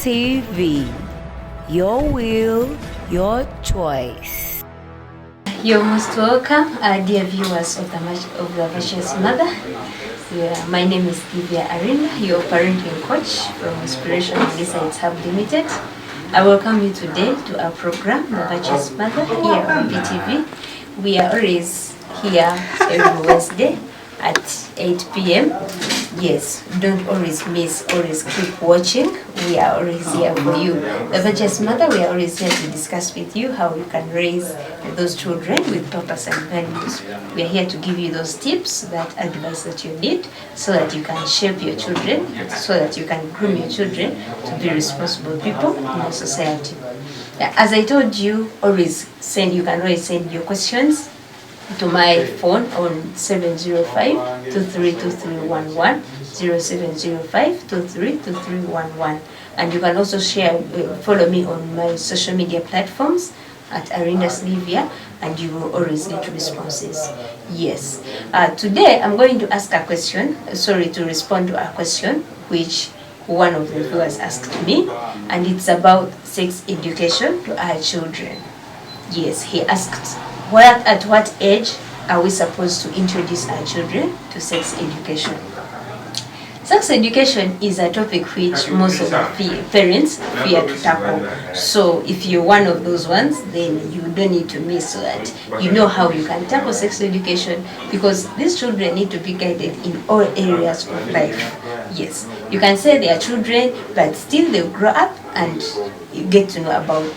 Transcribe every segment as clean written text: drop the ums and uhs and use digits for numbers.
TV. Your will, your choice. You're most welcome, dear viewers of the Virtuous Mother. My name is Slyvia Arinda, your parenting coach from Inspirational Insights Hub Limited. I welcome you today to our program, The Virtuous Mother, here on BTV. We are always here every Wednesday at 8 p.m. Yes, don't always miss, always keep watching. We are always here for you. The Virtuous Mother, we are always here to discuss with you how you can raise those children with purpose and values. We are here to give you those tips, that advice that you need, so that you can shape your children, so that you can groom your children to be responsible people in our society. As I told you, you can always send your questions to my phone on 705-232311, 0705-232311. And you can also follow me on my social media platforms at Arinda Slyvia, and you will always get responses. Yes. Today I'm going to respond to a question which one of the viewers asked me, and it's about sex education to our children. Yes, he asked, at what age are we supposed to introduce our children to sex education? Sex education is a topic which most of the parents fear to tackle. So if you're one of those ones, then you don't need to miss, so that you know how you can tackle sex education, because these children need to be guided in all areas of life. Yes, you can say they are children, but still they'll grow up and you get to know about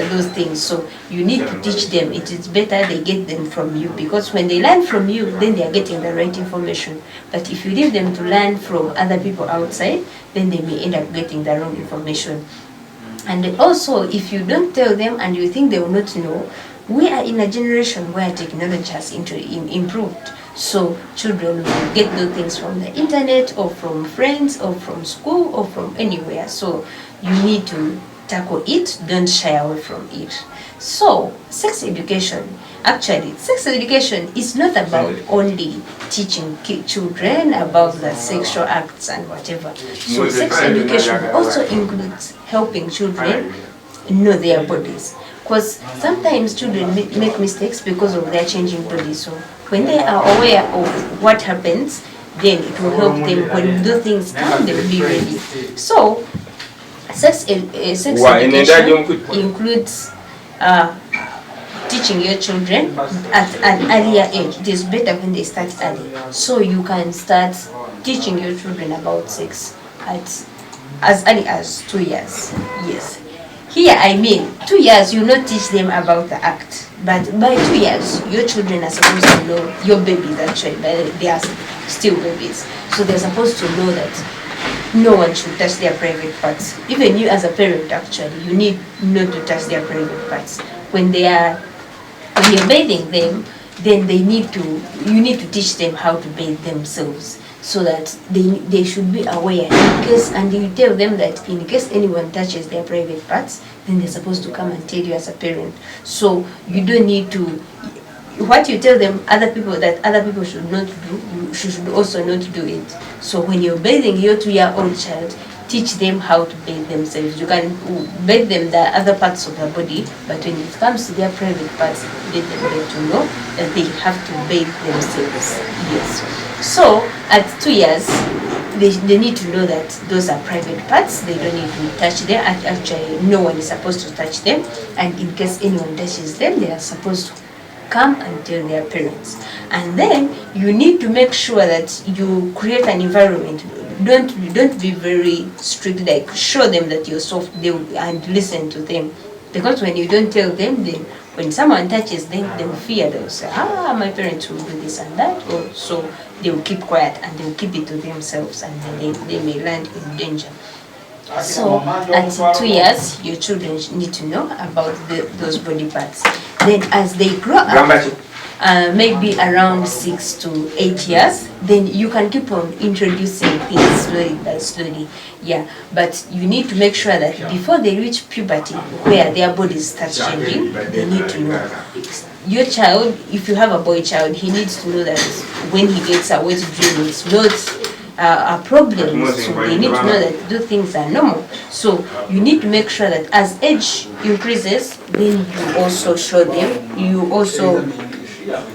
those things. So you need to teach them. It is better they get them from you, because when they learn from you, then they are getting the right information. But if you leave them to learn from other people outside, then they may end up getting the wrong information. And also, if you don't tell them and you think they will not know, we are in a generation where technology has improved. So children will get those things from the internet, or from friends, or from school, or from anywhere. So you need to tackle it, don't shy away from it. So sex education is not about only teaching children about the sexual acts and whatever. So sex education also includes helping children know their bodies, because sometimes children make mistakes because of their changing bodies. So when they are aware of what happens, then it will help them when those things come, they will be ready. So sex education includes teaching your children at an earlier age. It is better when they start early. So you can start teaching your children about sex at as early as 2 years. Yes. Here I mean 2 years, you not teach them about the act, but by 2 years your children are supposed to know, your babies actually, but they are still babies, so they're supposed to know that no one should touch their private parts. Even you as a parent, actually, you need not to touch their private parts. When you're bathing them, then you need to teach them how to bathe themselves, so that they should be aware. And you tell them that in case anyone touches their private parts, then they're supposed to come and tell you as a parent. So you don't need to, what you tell them other people should not do, you should also not do it. So when you're bathing your 2-year-old child, teach them how to bathe themselves. You can bathe them the other parts of their body, but when it comes to their private parts, let them get to know that they have to bathe themselves. Yes. So at 2 years, they need to know that those are private parts. They don't need to touch them. Actually, no one is supposed to touch them. And in case anyone touches them, they are supposed to come and tell their parents. And then you need to make sure that you create an environment. Don't be very strict, like show them that you're soft and listen to them. Because when you don't tell them, then when someone touches them, they will fear. They will say, my parents will do this and that. Or so they will keep quiet and they will keep it to themselves, and then they may land in danger. So at 2 years, your children need to know about those body parts. Then as they grow up, maybe around 6 to 8 years, then you can keep on introducing things slowly by slowly. Yeah, but you need to make sure that before they reach puberty, where their bodies start changing, they need to know. Your child, if you have a boy child, he needs to know that when he gets a wet dream, it's not problems. So they need to know that those things are normal. So you need to make sure that as age increases, then you also show them, you also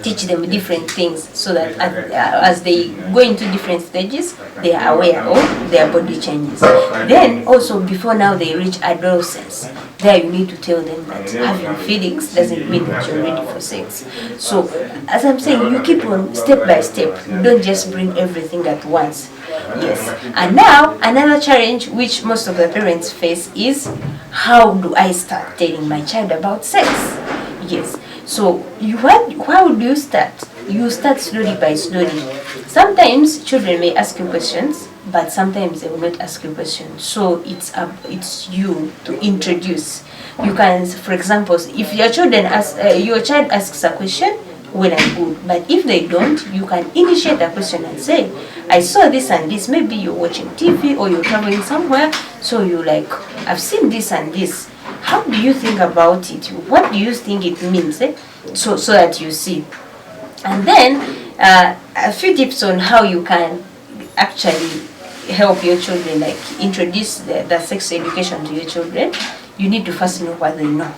teach them different things, so that as they go into different stages, they are aware of their body changes. Then also, before now they reach adolescence, there you need to tell them that having feelings doesn't mean that you're ready for sex. So as I'm saying, you keep on step by step. You don't just bring everything at once. Yes. And now another challenge which most of the parents face is, how do I start telling my child about sex? Yes. So how do you start? You start slowly by slowly. Sometimes children may ask you questions, but sometimes they will not ask you questions. So it's you to introduce. You can, for example, if your child asks a question, well and good. But if they don't, you can initiate a question and say, I saw this and this. Maybe you're watching TV or you're traveling somewhere, so you like, I've seen this and this. How do you think about it? What do you think it means? So that you see. And then a few tips on how you can actually help your children, like introduce the sex education to your children. You need to first know what they know.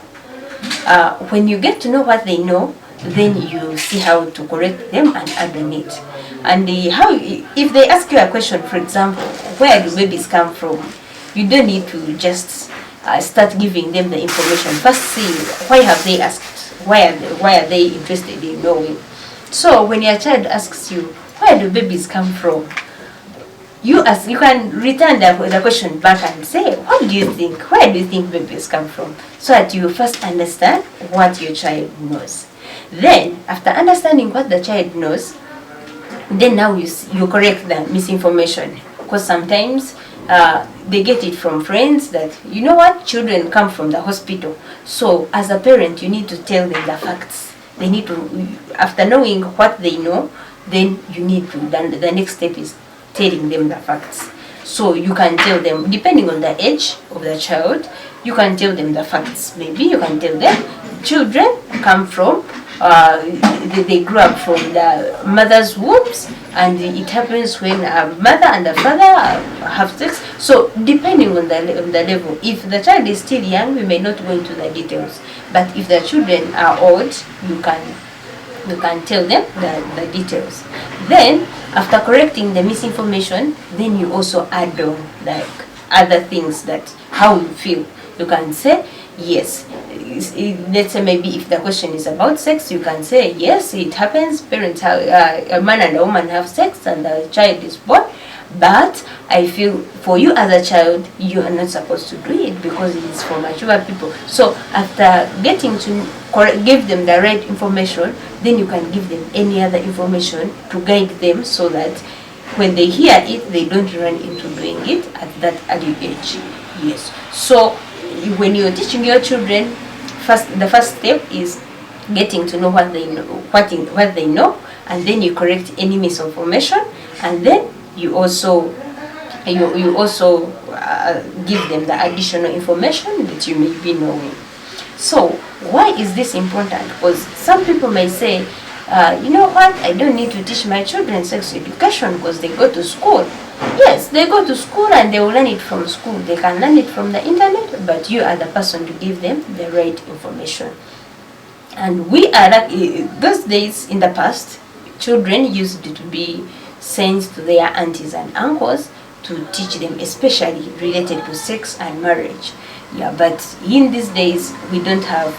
When you get to know what they know, then you see how to correct them and add on it. And if they ask you a question, for example, where do babies come from? You don't need to just start giving them the information. First, see why have they asked? Why are they interested in knowing? So when your child asks you, where do babies come from? You can return the question back and say, what do you think? Where do you think babies come from? So that you first understand what your child knows. Then, after understanding what the child knows, then now you correct the misinformation. Because sometimes they get it from friends that, you know what, children come from the hospital. So as a parent, you need to tell them the facts. They need to, after knowing what they know, then you need to, then the next step is telling them the facts. So you can tell them, depending on the age of the child, you can tell them the facts. Maybe you can tell them children come from, they grew up from the mother's wombs, and it happens when a mother and a father have sex. So depending on the level, if the child is still young, we may not go into the details. But if the children are old, you can tell them the details. Then, after correcting the misinformation, then you also add on like other things, that how you feel. You can say, yes. Let's say maybe if the question is about sex, you can say, yes, it happens. Parents have, a man and a woman have sex and the child is born. But I feel for you as a child, you are not supposed to do it because it is for mature people. So after getting to give them the right information, then you can give them any other information to guide them, so that when they hear it, they don't run into doing it at that early age. Yes. So when you're teaching your children, the first step is getting to know what they know, what they know, and then you correct any misinformation, and then you also give them the additional information that you may be knowing. So why is this important? Because some people may say, you know what, I don't need to teach my children sex education because they go to school. Yes, they go to school and they will learn it from school. They can learn it from the internet, but you are the person to give them the right information. And we are like, those days in the past, children used to be sent to their aunties and uncles to teach them, especially related to sex and marriage. Yeah, but in these days, we don't have,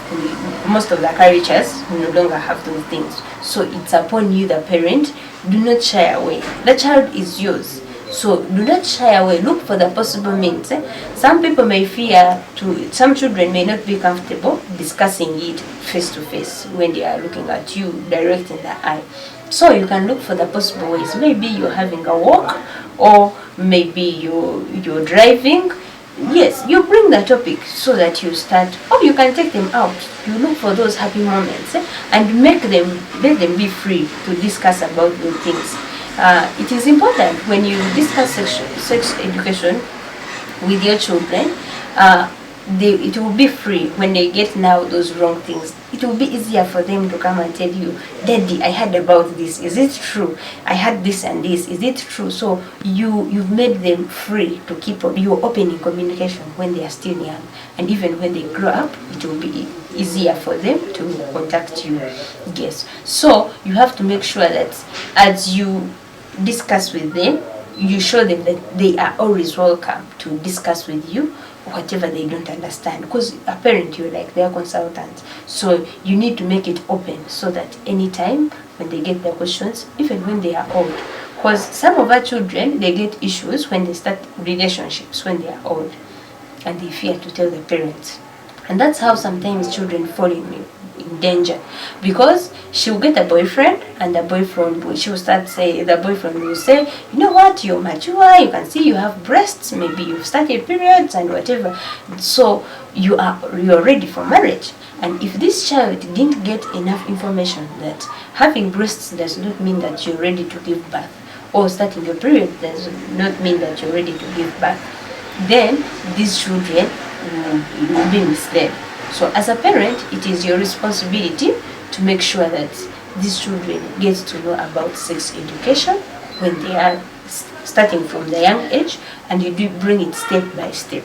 most of the cultures no longer have those things. So it's upon you, the parent, do not shy away. The child is yours. So do not shy away. Look for the possible means. Some people may fear some children may not be comfortable discussing it face to face when they are looking at you direct in the eye. So you can look for the possible ways. Maybe you're having a walk, or maybe you're driving. Yes, you bring the topic so that you start, or you can take them out. You look for those happy moments and let them be free to discuss about those things. It is important when you discuss sex education with your children, it will be free. When they get now those wrong things, it will be easier for them to come and tell you, Daddy, I heard about this, is it true? I had this and this, is it true? So you've made them free to keep on. You're opening communication when they are still young, and even when they grow up, it will be easier for them to contact you. Yes, so you have to make sure that as you discuss with them, you show them that they are always welcome to discuss with you whatever they don't understand, because a parent, you're like their consultant, so you need to make it open so that anytime when they get their questions, even when they are old, because some of our children, they get issues when they start relationships when they are old, and they fear to tell their parents. And that's how sometimes children fall in danger, because she'll get a boyfriend, and the boyfriend, she'll start say, the boyfriend will say, you know what, you're mature, you can see you have breasts, maybe you've started periods and whatever, so you're ready for marriage. And if this child didn't get enough information that having breasts does not mean that you're ready to give birth, or starting your period does not mean that you're ready to give birth, then these children will be misled. So as a parent, it is your responsibility to make sure that these children get to know about sex education when they are starting from the young age, and you do bring it step by step.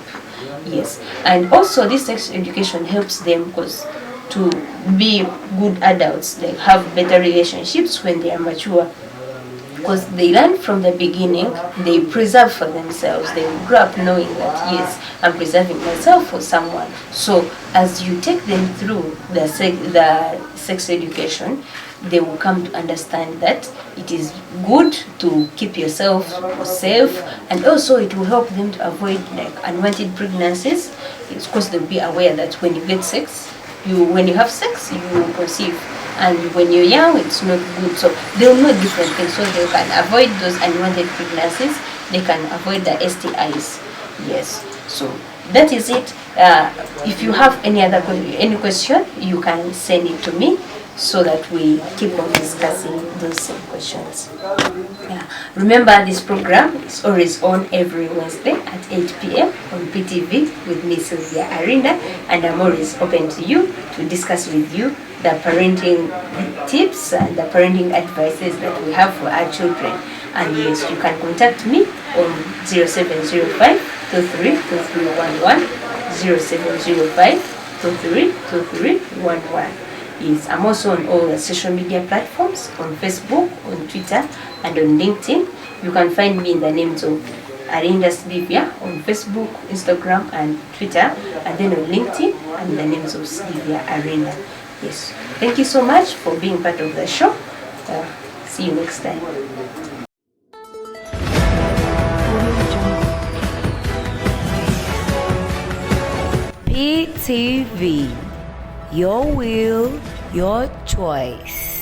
Yes, and also this sex education helps them because to be good adults, they have better relationships when they are mature, because they learn from the beginning, they preserve for themselves, they grow up knowing that yes, I'm preserving myself for someone. So as you take them through the sex education, they will come to understand that it is good to keep yourself safe, and also it will help them to avoid like unwanted pregnancies. It's because they'll be aware that when you get sex, when you have sex, you will conceive. And when you're young, it's not good. So they'll know different things, so they can avoid those unwanted pregnancies. They can avoid the STIs. Yes. So that is it. If you have any question, you can send it to me so that we keep on discussing those same questions. Yeah. Remember, this program is always on every Wednesday at 8 p.m. on PTV with me, Slyvia Arinda, and I'm always open to you to discuss with you the parenting tips and the parenting advices that we have for our children. And yes, you can contact me on 0705 23 2311, 0705 23 2311. Yes, I'm also on all the social media platforms, on Facebook, on Twitter, and on LinkedIn. You can find me in the names of Arinda Slyvia on Facebook, Instagram, and Twitter, and then on LinkedIn, and the names of Slyvia Arinda. Yes, thank you so much for being part of the show. See you next time. PTV, your will, your choice.